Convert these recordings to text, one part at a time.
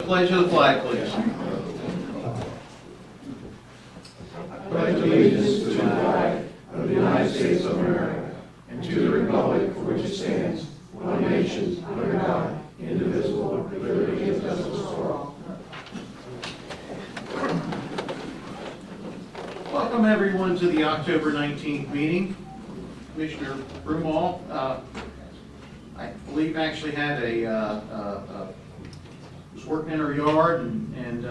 pledge of the flag, please. Pledge allegiance to the flag of the United States of America and to the republic for which it stands, one nation, under God, indivisible, with liberty and justice for all. Welcome everyone to the October 19th meeting. Commissioner Brumall, I believe actually had was working in her yard and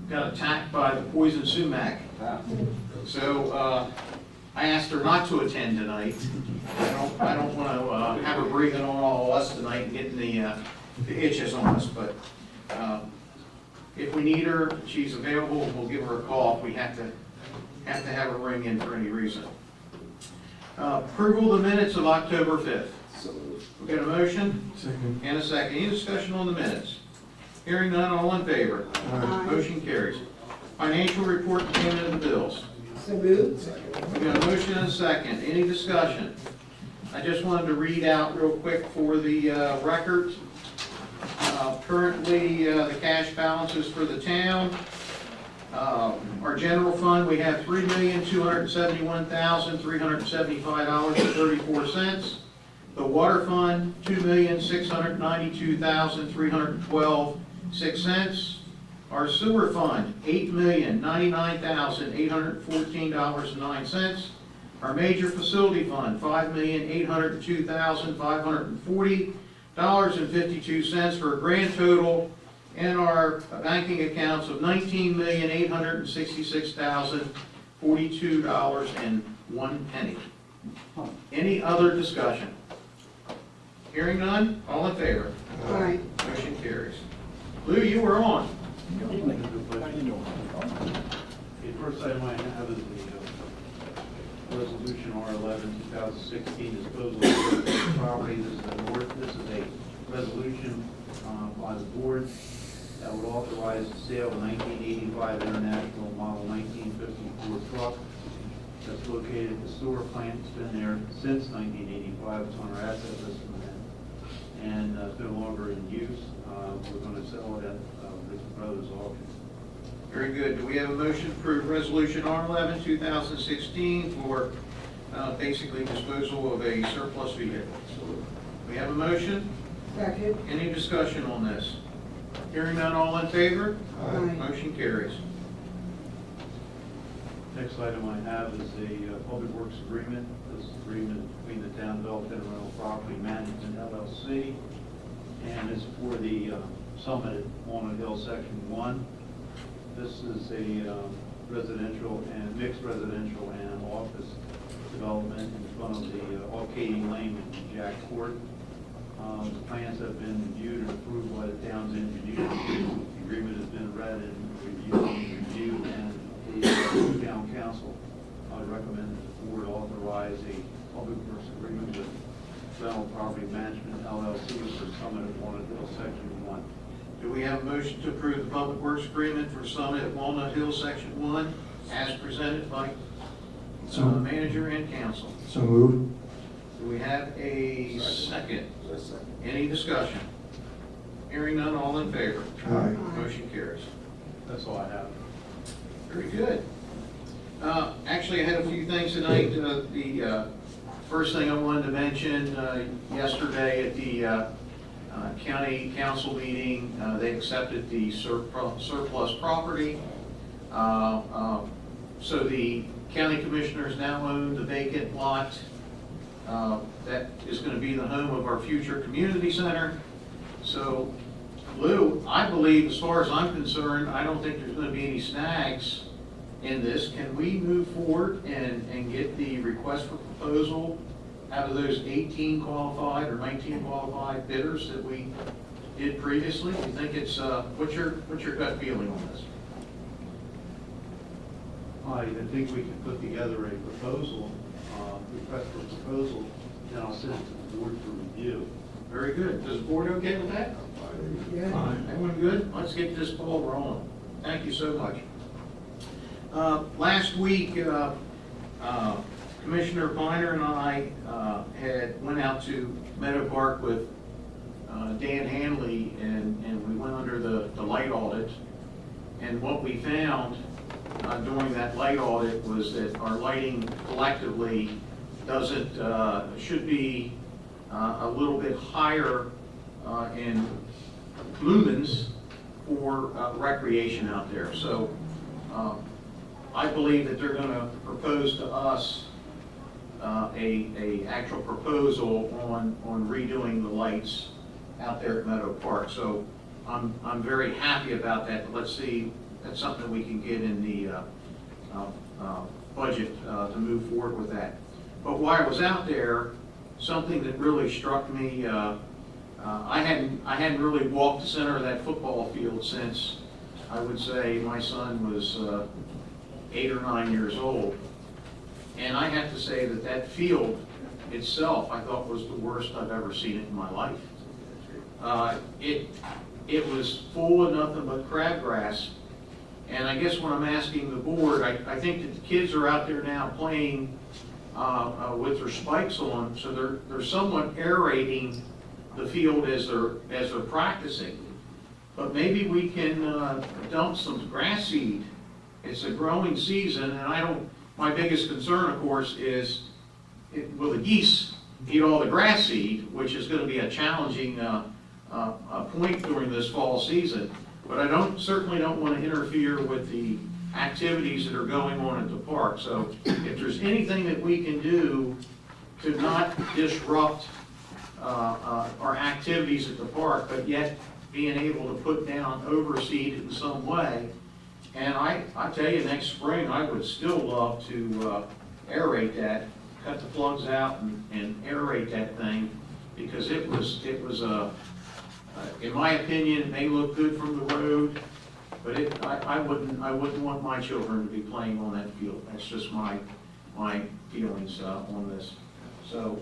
got attacked by the poison sumac. So I asked her not to attend tonight. I don't want to have her breathing on all of us tonight and getting the itches on us. But if we need her, she's available. We'll give her a call if we have to have her ring in for any reason. Approval of the minutes of October 5th. We got a motion? Second. And a second. Any discussion on the minutes? Hearing none, all in favor? Aye. Motion carries. Financial report and payment of the bills. So moved. We got a motion and a second. Any discussion? I just wanted to read out real quick for the record. Currently, the cash balances for the town. Our general fund, we have $3,271,375.34. The water fund, $2,692,312.06. Our sewer fund, $8,099,814.09. Our major facility fund, $5,802,540.52 for a grand total in our banking accounts of $19,866,042.01. Any other discussion? Hearing none, all in favor? Aye. Motion carries. Lou, you were on. The first item I have is the resolution R11/2016 disposal of property. This is a resolution by the board that would authorize the sale of a 1985 International Model 1954 truck that's located at the sewer plant. It's been there since 1985. It's on our asset list from then, and it's no longer in use. We're going to sell it at Richard Brothers auction. Very good. Do we have a motion to approve resolution R11/2016 for basically disposal of a surplus vehicle? We have a motion. Second. Any discussion on this? Hearing none, all in favor? Aye. Motion carries. Next item I have is a public works agreement. This agreement between the town of Elkton and Rental Property Management LLC, and is for the Summit at Walnut Hill Section 1. This is a residential and mixed residential and office development in front of the Arcading Lane and Jack Court. The plans have been reviewed and approved by the town's engineer. The agreement has been read and reviewed, and the town council I recommend that the board authorize a public works agreement with Rental Property Management LLC for Summit at Walnut Hill Section 1. Do we have a motion to approve the public works agreement for Summit at Walnut Hill Section 1 as presented by manager and council? So moved. Do we have a second? Any discussion? Hearing none, all in favor? Aye. Motion carries. That's all I have. Very good. Actually, I had a few things tonight. The first thing I wanted to mention, yesterday at the county council meeting, they accepted the surplus property. So the county commissioners now own the vacant lot. That is going to be the home of our future community center. So, Lou, I believe, as far as I'm concerned, I don't think there's going to be any snags in this. Can we move forward and get the request for proposal out of those 18 qualified or 19 qualified bidders that we did previously? You think it's, what's your gut feeling on this? I think we can put together a proposal, request for proposal, then I'll send it to the board for review. Very good. Does the board okay with that? Yeah. Everyone good? Let's get this ball rolling. Thank you so much. Last week, Commissioner Piner and I went out to Meadow Park with Dan Hanley, and we went under the light audit. And what we found during that light audit was that our lighting collectively should be a little bit higher in lumens for recreation out there. So I believe that they're going to propose to us a actual proposal on redoing the lights out there at Meadow Park. So I'm very happy about that. Let's see, that's something that we can get in the budget to move forward with that. But while I was out there, something that really struck me, I hadn't really walked the center of that football field since, I would say, my son was 8 or 9 years old. And I have to say that field itself, I thought, was the worst I've ever seen it in my life. It was full of nothing but crabgrass. And I guess when I'm asking the board, I think that the kids are out there now playing with their spikes on, so they're somewhat aerating the field as they're practicing. But maybe we can dump some grass seed. It's a growing season, and my biggest concern, of course, is will the geese eat all the grass seed, which is going to be a challenging point during this fall season. But I certainly don't want to interfere with the activities that are going on at the park. So if there's anything that we can do to not disrupt our activities at the park, but yet being able to put down overseed in some way. And I tell you, next spring, I would still love to aerate that, cut the plugs out and aerate that thing, because it was in my opinion, it may look good from the road, but I wouldn't want my children to be playing on that field. That's just my feelings on this. So,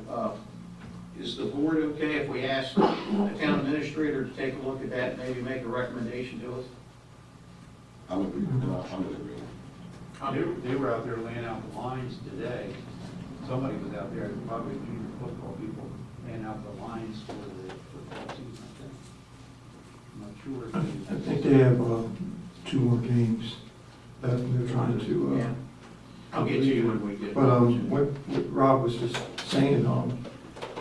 is the board okay if we ask the town administrator to take a look at that, and maybe make a recommendation to us? I would agree. They were out there laying out the lines today. Somebody was out there, probably junior football people, laying out the lines for the football season, I think. I'm not sure. I think they have 2 more games that they're trying to. Yeah. I'll get you when we get. But what Rob was just saying,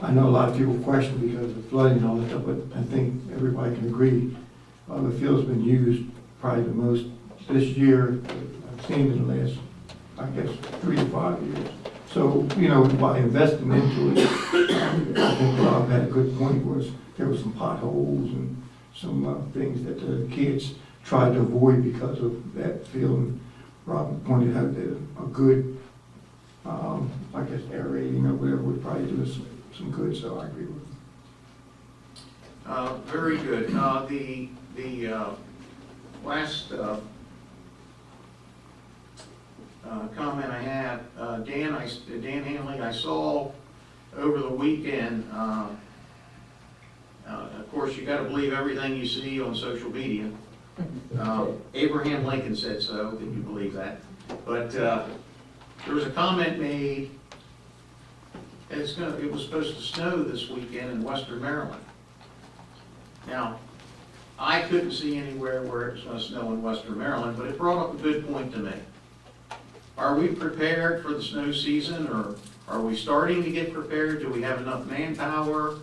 I know a lot of people question because of flooding and all that stuff, but I think everybody can agree the field's been used probably the most this year I've seen in the last, I guess, 3 to 5 years. So, by investing into it, I think Rob had a good point, was there were some potholes and some things that the kids tried to avoid because of that field. And Rob pointed out that a good, I guess, aerating or whatever would probably do us some good, so I agree with him. Very good. The last comment I have, Dan Hanley, I saw over the weekend, of course, you got to believe everything you see on social media. Abraham Lincoln said so, that you believe that. But there was a comment made that it was supposed to snow this weekend in Western Maryland. Now, I couldn't see anywhere where it's going to snow in Western Maryland, but it brought up a good point to me. Are we prepared for the snow season, or are we starting to get prepared? Do we have enough manpower?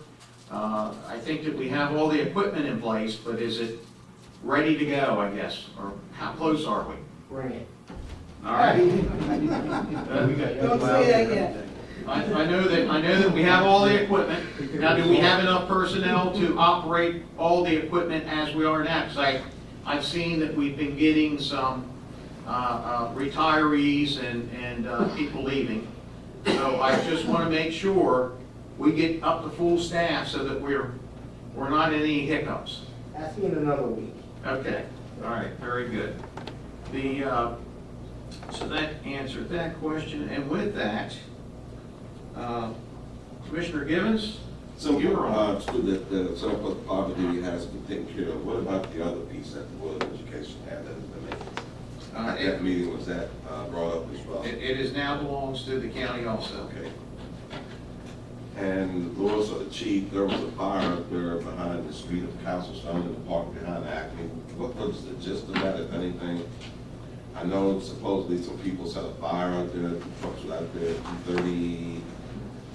I think that we have all the equipment in place, but is it ready to go, I guess? Or how close are we? Bring it. All right. Don't say that yet. I know that we have all the equipment. Now, do we have enough personnel to operate all the equipment as we are now? Because I've seen that we've been getting some retirees and people leaving. So I just want to make sure we get up to full staff so that we're not any hiccups. Ask me in another week. Okay, all right, very good. So that answered that question, and with that, Commissioner Givens, So you're on. the surplus poverty has been taken care of. What about the other piece that the Board of Education had that has been made? At that meeting, was that brought up as well? It is now belongs to the county also. Okay. And Louis or the chief, there was a fire up there behind the street of Council Stone in the park behind Acme. What was the gist of that, if anything? I know supposedly some people set a fire out there, the trucks were out there at 2:30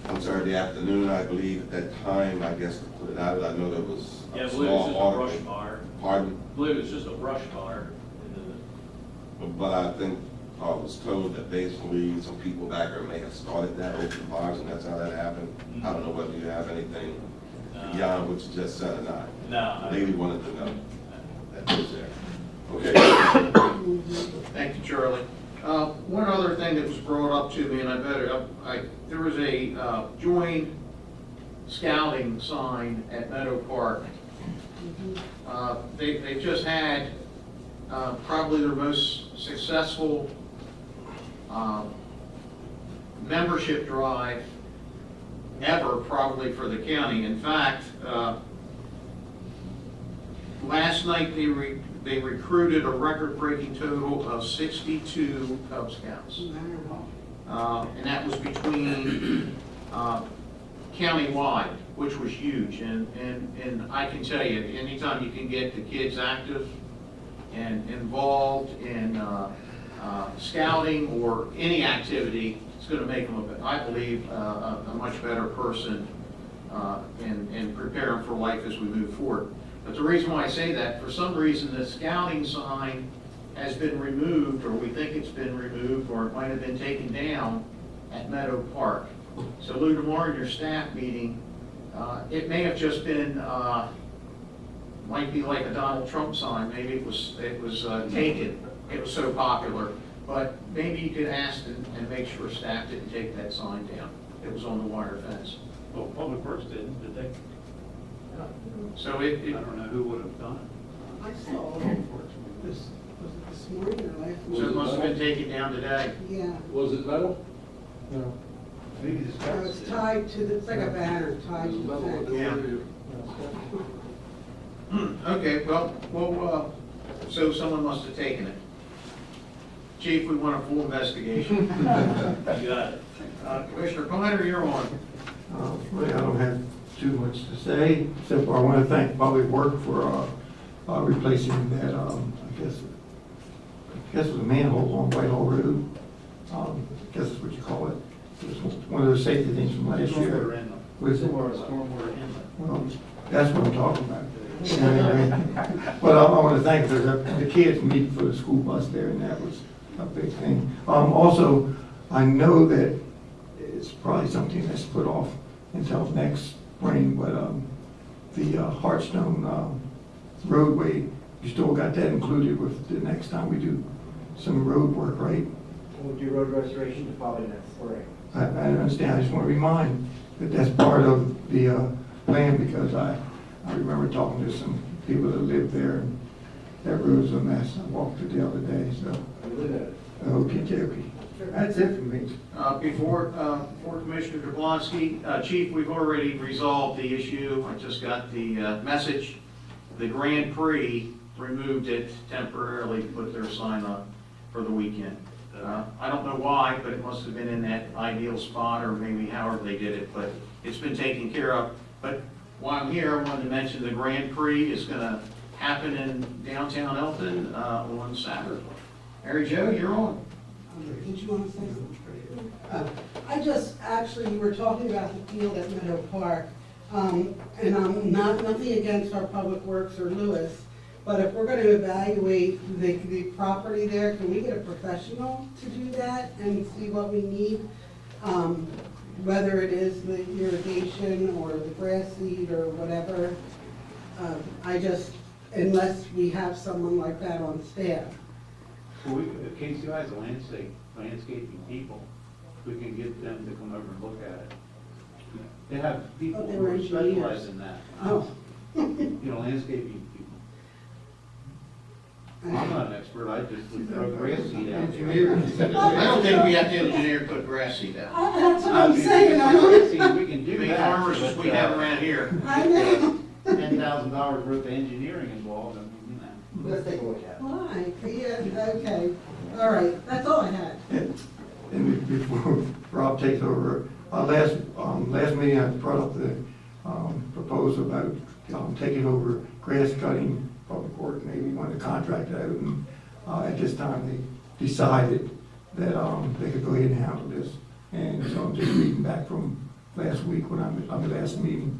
on Saturday afternoon, I believe, at that time, I guess, to put it out. I know there was Yeah, I a believe it's small just a brush article. fire. Pardon? I believe it's just a brush fire. But I think I was told that basically some people back there may have started that open fires, and that's how that happened. I don't know whether you have anything beyond what you just said or not. No. Maybe wanted to know. That was there. Okay. Thank you, Charlie. One other thing that was brought up to me, and there was a joint scouting sign at Meadow Park. They just had probably their most successful membership drive ever, probably, for the county. In fact, last night they recruited a record-breaking total of 62 Cub Scouts. And that was between countywide, which was huge. And I can tell you, anytime you can get the kids active and involved in scouting or any activity, it's going to make them, I believe, a much better person and prepare them for life as we move forward. But the reason why I say that, for some reason, the scouting sign has been removed, or we think it's been removed, or it might have been taken down at Meadow Park. So Lou, tomorrow in your staff meeting, it may have just been, might be like a Donald Trump sign. Maybe it was taken. It was so popular. But maybe you could ask and make sure staff didn't take that sign down. It was on the wire fence. Well, Public Works did they? So I don't know who would have done it. I saw it was it this morning or last So morning? it must have been taken down today. Yeah. Was it metal? No. Maybe the It scouts was did. tied to the, it's like a banner tied to the fence. Yeah. Okay, well, so someone must have taken it. Chief, we want a full investigation. You got it. Commissioner Kleiner, you're on. Really, I don't have too much to say, except for I want to thank Public Works for replacing that, I guess it was a manhole on Whitehall Road. I guess that's what you call it. It was one of those safety things from last Stormwater year. inlet. What is it? Stormwater inlet. Well, that's what I'm talking about. Well, I want to thank the kids meet for the school bus there, and that was a big thing. Also, I know that it's probably something that's put off until next spring, but the Hartstone roadway, you still got that included with the next time we do some road work, right? We'll do road restoration to probably next spring. I understand, I just want to remind that that's part of the plan, because I remember talking to some people that live there, and that road's a mess. I walked it the other day, so, okey-dokey. That's it for me. Before Commissioner Jablonski, Chief, we've already resolved the issue. I just got the message. The Grand Prix removed it temporarily to put their sign up for the weekend. I don't know why, but it must have been in that ideal spot, or maybe however they did it, but it's been taken care of. But while I'm here, I wanted to mention the Grand Prix is going to happen in downtown Elkton on Saturday. Mary Jo, you're on. Did you want to say something? I just, actually, you were talking about the field at Meadow Park, and I'm nothing against our Public Works or Lewis, but if we're going to evaluate the property there, can we get a professional to do that and see what we need? Whether it is the irrigation or the grass seed or whatever. I just, unless we have someone like that on staff. So Casey has a landscaping people, we can get them to come over and look at it. They have people Oh, they who were are engineers. specialized in that. Oh. You know, landscaping people. I'm not an expert, I just would throw grass seed out there. I don't think we have to engineer to put grass seed out. That's what I'm saying, I don't, See, we can do Big that. farmers as we have around here. I know. $10,000 worth of engineering involved, and, you know. Let's take a look at it. Why? Yeah, okay. All right, that's all I had. And before Rob takes over, Last meeting, I brought up the, proposal about, taking over grass cutting public work, maybe want to contract it out, and, at this time, they decided that, they could go ahead and handle this. And so I'm just reading back from last week when on the last meeting,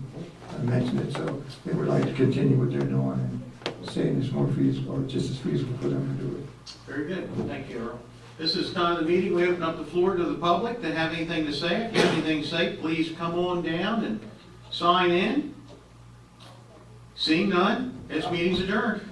I mentioned it, so they would like to continue what they're doing and saying it's more feasible, or just as feasible for them to do it. Very good, thank you, Earl. This is time of the meeting, we open up the floor to the public that have anything to say. If you have anything to say, please come on down and sign in. Seeing none, this meeting's adjourned.